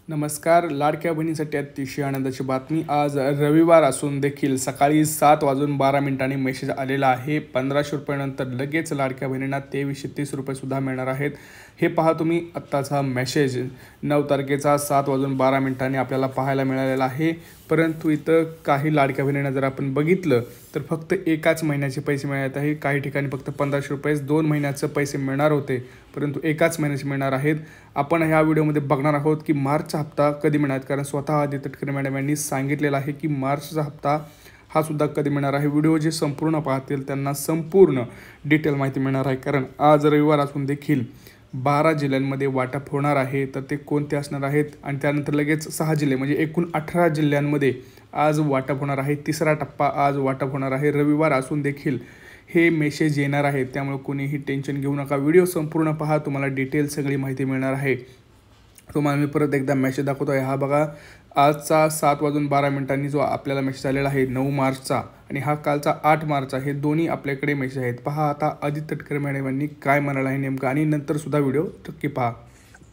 नमस्कार. लाडक्या बहिणीसाठी अतिशय आनंदाची बातमी. आज रविवार असून देखील सकाळी 7:12 मेसेज आलेला आहे. 1500 रुपयानंतर लगेच लाडक्या बहिणींना 2330 रुपयेसुद्धा मिळणार आहेत. हे पहा तुम्ही, आत्ताचा मेसेज 9 तारखेचा 7:12 आपल्याला पाहायला मिळालेला आहे. परंतु इथं काही लाडक्या बहिणींना जर आपण बघितलं तर फक्त एकाच महिन्याचे पैसे मिळत आहे. काही ठिकाणी फक्त 1500 रुपये 2 महिन्याचे पैसे मिळणार होते, परंतु एकाच महिन्याचे मिळणार आहेत. आपण ह्या व्हिडिओमध्ये बघणार आहोत की मार्चचा हप्ता कधी मिळणार, कारण स्वतः आदित्य तटकरे मॅडम यांनी सांगितलेलं आहे की मार्चचा हप्ता हा सुद्धा कधी मिळणार आहे. व्हिडिओ जे संपूर्ण पाहतील त्यांना संपूर्ण डिटेल माहिती मिळणार आहे, कारण आज रविवार असून देखील 12 जिल्ह्यांमध्ये वाटप होणार आहे. तर ते कोणते असणार आहेत आणि त्यानंतर लगेच 6 जिल्हे म्हणजे एकूण 18 जिल्ह्यांमध्ये आज वाटप होणार आहे. तिसरा टप्पा आज वाटप होणार आहे. रविवार असून देखील हे मेसेज येणार आहे, त्यामुळे कोणीही टेन्शन घेऊ नका. व्हिडिओ संपूर्ण पहा, तुम्हाला डिटेल सगळी माहिती मिळणार आहे. तुम्हाला मी परत एकदा मेसेज दाखवतो आहे. हा बघा, आजचा 7:12 जो आपल्याला मेसेज आलेला आहे 9 मार्चचा आणि हा कालचा 8 मार्चचा, हे दोन्ही आपल्याकडे मेसेज आहेत. पहा आता आदित्य तटकरे मॅडम यांनी काय म्हणालं आहे नेमकं, आणि नंतर सुद्धा व्हिडिओ नक्की पहा.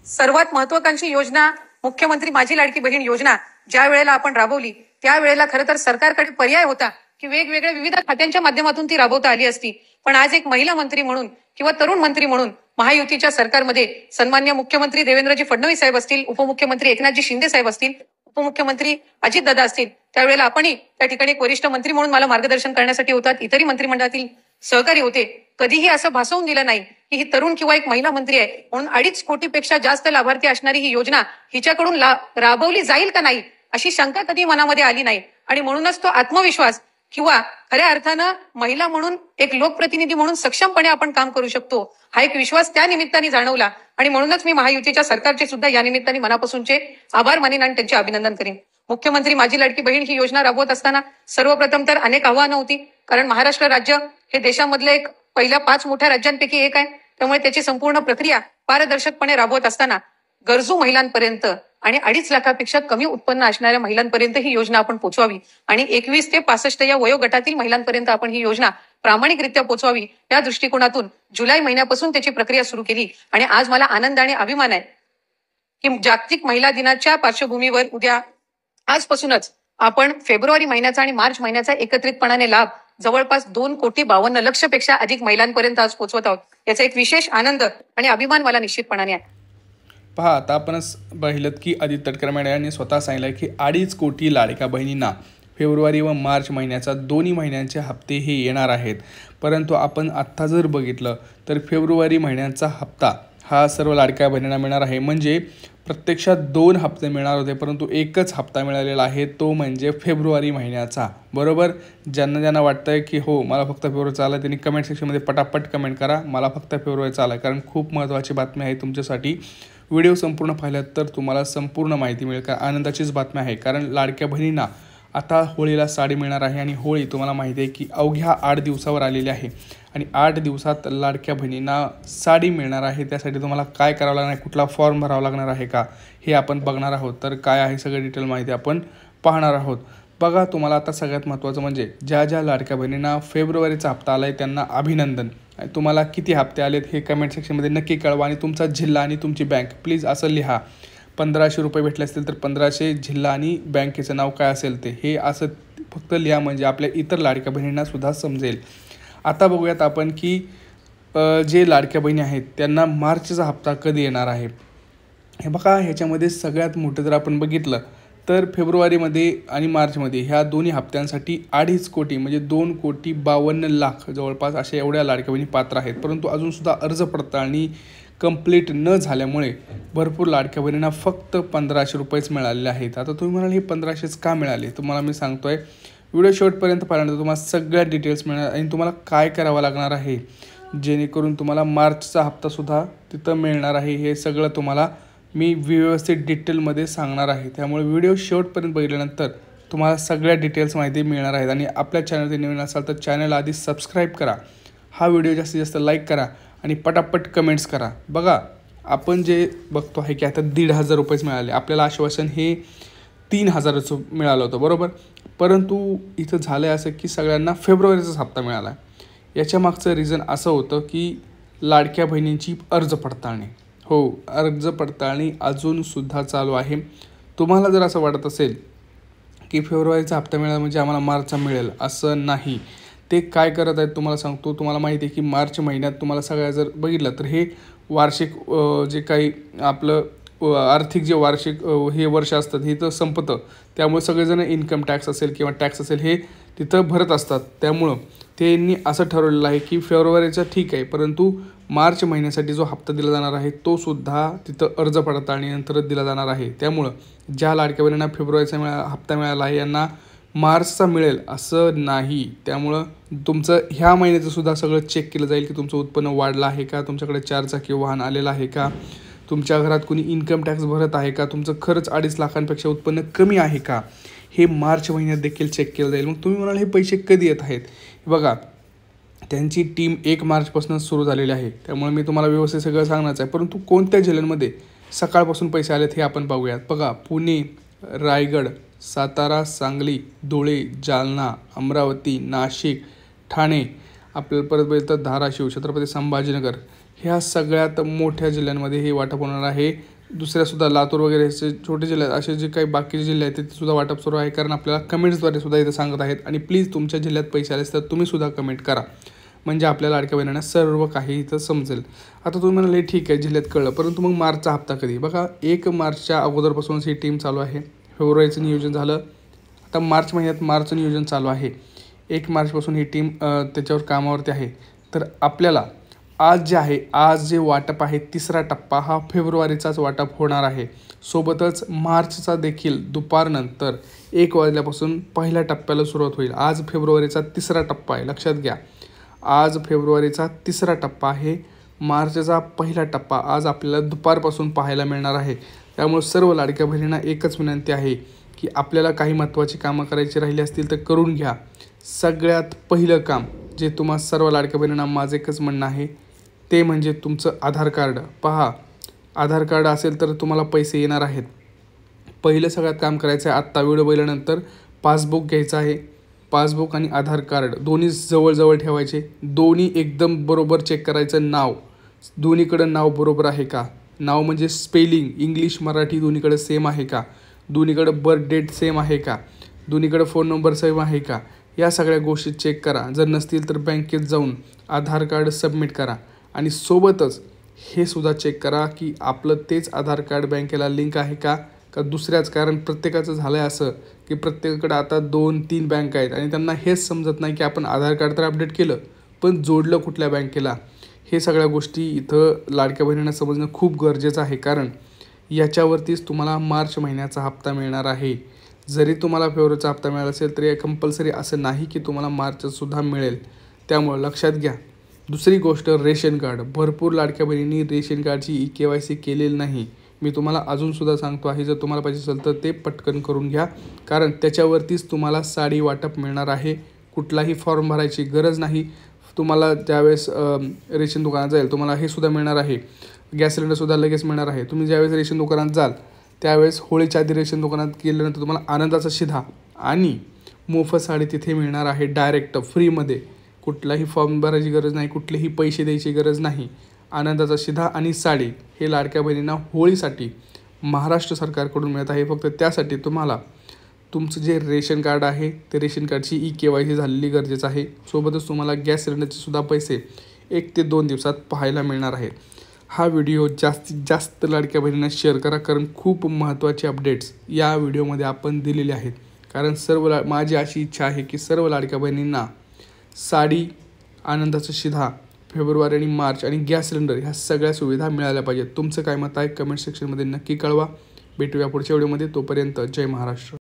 सर्वात महत्त्वाकांक्षी योजना मुख्यमंत्री माझी लाडकी बहीण योजना ज्या वेळेला आपण राबवली त्यावेळेला खरं तर सरकारकडे पर्याय होता की वेगवेगळ्या विविध खात्यांच्या माध्यमातून ती राबवता आली असती. पण आज एक महिला मंत्री म्हणून किंवा तरुण मंत्री म्हणून महायुतीच्या सरकारमध्ये सन्मान्य मुख्यमंत्री देवेंद्रजी फडणवीस साहेब असतील, उपमुख्यमंत्री एकनाथजी शिंदे साहेब असतील, उपमुख्यमंत्री अजितदादा असतील, त्यावेळेला आपणही त्या ठिकाणी एक वरिष्ठ मंत्री म्हणून मला मार्गदर्शन करण्यासाठी होतात. इतरही मंत्रिमंडळातील सहकारी होते. कधीही असं भासवून दिलं नाही की ही तरुण किंवा एक महिला मंत्री आहे म्हणून 2.5 कोटीपेक्षा जास्त लाभार्थी असणारी ही योजना हिच्याकडून राबवली जाईल का नाही अशी शंका कधी मनामध्ये आली नाही. आणि म्हणूनच तो आत्मविश्वास किंवा खऱ्या अर्थानं महिला म्हणून एक लोकप्रतिनिधी म्हणून सक्षमपणे आपण काम करू शकतो हा एक विश्वास त्या निमित्ताने जाणवला. आणि म्हणूनच मी महायुतीच्या सरकारचे सुद्धा या निमित्ताने मनापासूनचे आभार मानेन आणि त्यांचे अभिनंदन करेन. मुख्यमंत्री माझी लाडकी बहीण ही योजना राबवत असताना सर्वप्रथम तर अनेक आव्हानं होती, कारण महाराष्ट्र राज्य हे देशामधलं एक पहिल्या 5 मोठ्या राज्यांपैकी एक आहे. त्यामुळे त्याची संपूर्ण प्रक्रिया पारदर्शकपणे राबवत असताना गरजू महिलांपर्यंत आणि 2.5 लाखापेक्षा कमी उत्पन्न असणाऱ्या महिलांपर्यंत ही योजना आपण पोहोचवावी आणि 21 ते 65 या वयोगटातील महिलांपर्यंत आपण ही योजना प्रामाणिकरित्या पोहोचवावी या दृष्टिकोनातून जुलै महिन्यापासून त्याची प्रक्रिया सुरू केली. आणि आज मला आनंद आणि अभिमान आहे की जागतिक महिला दिनाच्या पार्श्वभूमीवर उद्या आजपासूनच आपण फेब्रुवारी महिन्याचा आणि मार्च महिन्याचा एकत्रितपणाने लाभ जवळपास 2,52,00,000पेक्षा अधिक महिलांपर्यंत आज पोहोचवत आहोत. याचा एक विशेष आनंद आणि अभिमान मला निश्चितपणाने आहे. पहा, आता आपणच पाहिलं की आदित्य तटकरे मॅडम यांनी स्वतः सांगितलं की 2.5 कोटी लाडक्या बहिणींना फेब्रुवारी व मार्च महिन्याचा दोन्ही महिन्यांचे हप्ते हे येणार आहेत. परंतु आपण आत्ता जर बघितलं तर फेब्रुवारी महिन्याचा हप्ता हा सर्व लाडक्या बहिणींना मिळणार आहे. म्हणजे प्रत्यक्षात 2 हप्ते मिळणार होते, परंतु एकच हप्ता मिळालेला आहे, तो म्हणजे फेब्रुवारी महिन्याचा. बरोबर. ज्यांना वाटतं आहे की हो मला फक्त फेब्रुवारीचा आला, त्यांनी कमेंट सेक्शनमध्ये पटापट कमेंट करा मला फक्त फेब्रुवारीचा आला, कारण खूप महत्त्वाची बातमी आहे तुमच्यासाठी. व्हिडिओ संपूर्ण पाहिलात तर तुम्हाला संपूर्ण माहिती मिळेल. का आनंदाचीच बातमी आहे, कारण लाडक्या बहिणींना आता होळीला साडी मिळणार आहे. आणि होळी तुम्हाला माहिती आहे की अवघ्या 8 दिवसावर आलेली आहे आणि 8 दिवसात लाडक्या बहिणींना साडी मिळणार आहे. त्यासाठी तुम्हाला काय करावं लागणार आहे, कुठला फॉर्म भरावा लागणार आहे का, हे आपण बघणार आहोत. तर काय आहे सगळं डिटेल माहिती आपण पाहणार आहोत. बघा, तुम्हाला आता सगळ्यात महत्त्वाचं म्हणजे ज्या लाडक्या बहिणींना फेब्रुवारीचा हप्ता आला आहे त्यांना अभिनंदन. तुम्हाला किती हप्ते आलेत हे कमेंट सेक्शनमध्ये नक्की कळवा आणि तुमचा जिल्हा आणि तुमची बँक प्लीज असं लिहा. 1500 रुपये भेटले असतील तर 1500 जिल्हा आणि बँकेचं नाव काय असेल ते हे असं फक्त लिहा, म्हणजे आपल्या इतर लाडक्या बहिणींना सुद्धा समजेल. आता बघूयात आपण की जे लाडक्या बहिणी आहेत त्यांना मार्चचा हप्ता कधी येणार आहे. हे बघा, ह्याच्यामध्ये सगळ्यात मोठं जर आपण बघितलं तर फेब्रुवारीमध्ये आणि मार्चमध्ये ह्या दोन्ही हप्त्यांसाठी 2.5 कोटी म्हणजे 2,52,00,000 जवळपास अशा एवढ्या लाडक्या बहिणी पात्र आहेत. परंतु अजूनसुद्धा अर्ज पडताळणी कंप्लीट न झाल्यामुळे भरपूर लाडक्या बहिणींना फक्त 1500 रुपयेच मिळालेले आहेत. आता तुम्ही म्हणाल हे 1500च का मिळाले, तुम्हाला मी सांगतो आहे. व्हिडिओ शेवटपर्यंत पाहिल्यानंतर तुम्हाला सगळ्या डिटेल्स मिळणार आणि तुम्हाला काय करावं लागणार आहे जेणेकरून तुम्हाला मार्चचा हप्तासुद्धा तिथं मिळणार आहे. हे सगळं तुम्हाला मी व्यवस्थित डिटेलमध्ये सांगणार आहे. त्यामुळे व्हिडिओ शेवटपर्यंत बघितल्यानंतर तुम्हाला सगळ्या डिटेल्स माहिती मिळणार आहेत. आणि आपल्या चॅनलवर नवीन असाल तर चॅनल आधी सबस्क्राईब करा, हा व्हिडिओ जास्तीत जास्त लाईक करा आणि पटापट कमेंट्स करा. बघा, आपण जे बघतो आहे की आता 1,500 रुपयेच मिळाले. आपल्याला आश्वासन हे 3,000चं मिळालं होतं, बरोबर. परंतु इथं झालं आहे असं की सगळ्यांना फेब्रुवारीचाच हप्ता मिळाला. याच्या मागचं रिझन असं होतं की लाडक्या बहिणींची अर्ज पडताळणी. हो, अर्ज पडताळणी अजूनसुद्धा चालू आहे. तुम्हाला जर असं वाटत असेल की फेब्रुवारीचा हप्ता मिळाला म्हणजे आम्हाला मार्चचा मिळेल, असं नाही. ते काय करत आहेत तुम्हाला सांगतो. तुम्हाला माहिती आहे की मार्च महिन्यात तुम्हाला सगळ्या जर बघितलं तर हे वार्षिक जे काही आपलं आर्थिक जे वार्षिक हे वर्ष असतात हे तर संपतं. त्यामुळे सगळेजण इन्कम टॅक्स असेल किंवा टॅक्स असेल हे तिथं भरत असतात. त्यामुळं त्यांनी असं ठरवलेलं आहे की फेब्रुवारीचं ठीक आहे, परंतु मार्च महिन्यासाठी जो हप्ता दिला जाणार आहे तो सुद्धा तिथं अर्ज पडताळणीनंतरच दिला जाणार आहे. त्यामुळं ज्या लाडक्या बहिणींना फेब्रुवारीचा हप्ता मिळाला आहे यांना मार्चचा मिळेल असं नाही. त्यामुळं तुमचं ह्या महिन्याचं सुद्धा सगळं चेक केलं जाईल की तुमचं उत्पन्न वाढलं आहे का, तुमच्याकडे 4 चाकी वाहन आलेलं आहे का, तुमच्या घरात कोणी इन्कम टॅक्स भरत आहे का, तुमचं खर्च 2.5 लाखांपेक्षा उत्पन्न कमी आहे का, हे मार्च महिन्यात देखील चेक केलं जाईल. मग तुम्ही म्हणाल हे पैसे कधी येत आहेत. बघा, त्यांची टीम 1 मार्चपासून सुरू झालेली आहे. त्यामुळे मी तुम्हाला व्यवस्थित सगळं सांगणारच आहे. परंतु कोणत्या जिल्ह्यांमध्ये सकाळपासून पैसे आलेत हे आपण पाहूयात. बघा, पुणे, रायगड, सातारा, सांगली, धुळे, जालना, अमरावती, नाशिक, ठाणे, आपल्याला परत बघितलं तर धाराशिव, छत्रपती संभाजीनगर, ह्या सगळ्यात मोठ्या जिल्ह्यांमध्ये हे वाटप होणार आहे. दुसऱ्यासुद्धा लातूर वगैरे असे छोटे जिल्हे असे जे काही बाकीचे जिल्हे आहेत तिथे सुद्धा वाटप सुरू आहे. कारण आपल्याला कमेंट्सद्वारे सुद्धा इथे सांगत आहेत. आणि प्लीज तुमच्या जिल्ह्यात पैसे आले तर तुम्ही सुद्धा कमेंट करा, म्हणजे आपल्या लाडक्या बहिणींना सर्व काही इथं समजेल. आता तुम्ही म्हणाले ठीक आहे जिल्ह्यात कळलं, परंतु मग मार्चचा हप्ता कधी. बघा, 1 मार्चच्या अगोदरपासूनच ही टीम चालू आहे. फेब्रुवारीचं नियोजन झालं, आता मार्च महिन्यात मार्चचं नियोजन चालू आहे. 1 मार्चपासून ही टीम त्याच्यावर कामावरती आहे. तर आपल्याला आज जे वाटप आहे 3रा टप्पा हा फेब्रुवारीचाच वाटप होणार आहे. सोबतच मार्चचा देखील दुपारनंतर 1 वाजल्यापासून पहिल्या टप्प्याला सुरुवात होईल. आज फेब्रुवारीचा 3रा टप्पा आहे, लक्षात घ्या. आज फेब्रुवारीचा 3रा टप्पा आहे. मार्चचा पहिला टप्पा आज आपल्याला दुपारपासून पाहायला मिळणार आहे. त्यामुळे सर्व लाडक्या बहिणींना एकच विनंती आहे की आपल्याला काही महत्त्वाची कामं करायची राहिली असतील तर करून घ्या. सगळ्यात पहिलं काम जे तुम्हा सर्व लाडक्या बहिणींना माझं एकच म्हणणं आहे ते म्हणजे तुमचं आधार कार्ड. पहा, आधार कार्ड असेल तर तुम्हाला पैसे येणार आहेत. पहिलं सगळ्यात काम करायचं आहे. आत्ता व्हिडिओ बघितल्यानंतर पासबुक घ्यायचं आहे. पासबुक आणि आधार कार्ड दोन्ही जवळजवळ ठेवायचे. दोन्ही एकदम बरोबर चेक करायचं. नाव दोन्हीकडं नाव बरोबर आहे का, नाव म्हणजे स्पेलिंग इंग्लिश मराठी दोन्हीकडे सेम आहे का, दोन्हीकडं बर्थ डेट सेम आहे का, दोन्हीकडं फोन नंबर सेम आहे का, या सगळ्या गोष्टी चेक करा. जर नसतील तर बँकेत जाऊन आधार कार्ड सबमिट करा. आणि सोबतच हे सुद्धा चेक करा की आपलं तेच आधार कार्ड बँकेला लिंक आहे का दुसऱ्याच. कारण प्रत्येकाचं झालं आहे असं की प्रत्येकाकडे आता 2-3 बँक आहेत आणि त्यांना हेच समजत नाही की आपण आधार कार्ड तर अपडेट केलं पण जोडलं कुठल्या बँकेला. हे सगळ्या गोष्टी इथं लाडक्या बहिणींना समजणं खूप गरजेचं आहे. कारण याच्यावरतीच तुम्हाला मार्च महिन्याचा हप्ता मिळणार आहे. जरी तुम्हाला फेब्रुवारीचा हप्ता मिळाला असेल तरी कंपल्सरी असं नाही की तुम्हाला मार्चसुद्धा मिळेल. त्यामुळं लक्षात घ्या. दुसरी गोष्ट, रेशन कार्ड. भरपूर लाडक्या बहिणींनी रेशन कार्डची KYC केलेली नाही. मी तुम्हाला अजूनसुद्धा सांगतो आहे, जर तुम्हाला पाहिजे असेल तर ते पटकन करून घ्या. कारण त्याच्यावरतीच तुम्हाला साडी वाटप मिळणार आहे. कुठलाही फॉर्म भरायची गरज नाही. तुम्हाला ज्यावेळेस रेशन दुकानात जाईल तुम्हाला हे सुद्धा मिळणार आहे. गॅस सिलेंडरसुद्धा लगेच मिळणार आहे. तुम्ही ज्यावेळेस रेशन दुकानात जाल त्यावेळेस होळीच्या आधी रेशन दुकानात गेल्यानंतर तुम्हाला आनंदाचा शिधा आणि मोफत साडी तिथे मिळणार आहे डायरेक्ट फ्रीमध्ये. कुठलाही फॉर्म भरायची गरज नाही, कुठलेही पैसे द्यायची गरज नाही. आनंदाचा शिधा आणि साडी हे लाडक्या बहिणींना होळीसाठी महाराष्ट्र सरकारकडून मिळत आहे. फक्त त्यासाठी तुम्हाला तुमचं जे रेशन कार्ड आहे ते रेशन कार्डची KYC झालेली गरजेचं आहे. सोबतच तुम्हाला गॅस सिलेंडरचे सुद्धा पैसे 1 ते 2 दिवसात पाहायला मिळणार आहे. हा व्हिडिओ जास्तीत जास्त लाडक्या बहिणींना शेअर करा, कारण खूप महत्त्वाचे अपडेट्स या व्हिडिओमध्ये आपण दिलेले आहेत. कारण माझी अशी इच्छा आहे की सर्व लाडक्या बहिणींना साडी, आनंदाचा शिधा, फेब्रुवारी आणि मार्च आणि गॅस सिलेंडर ह्या सगळ्या सुविधा मिळाल्या पाहिजेत. तुमचं काय मत आहे कमेंट सेक्शनमध्ये नक्की कळवा. भेटूया पुढच्या व्हिडिओमध्ये. तोपर्यंत जय महाराष्ट्र.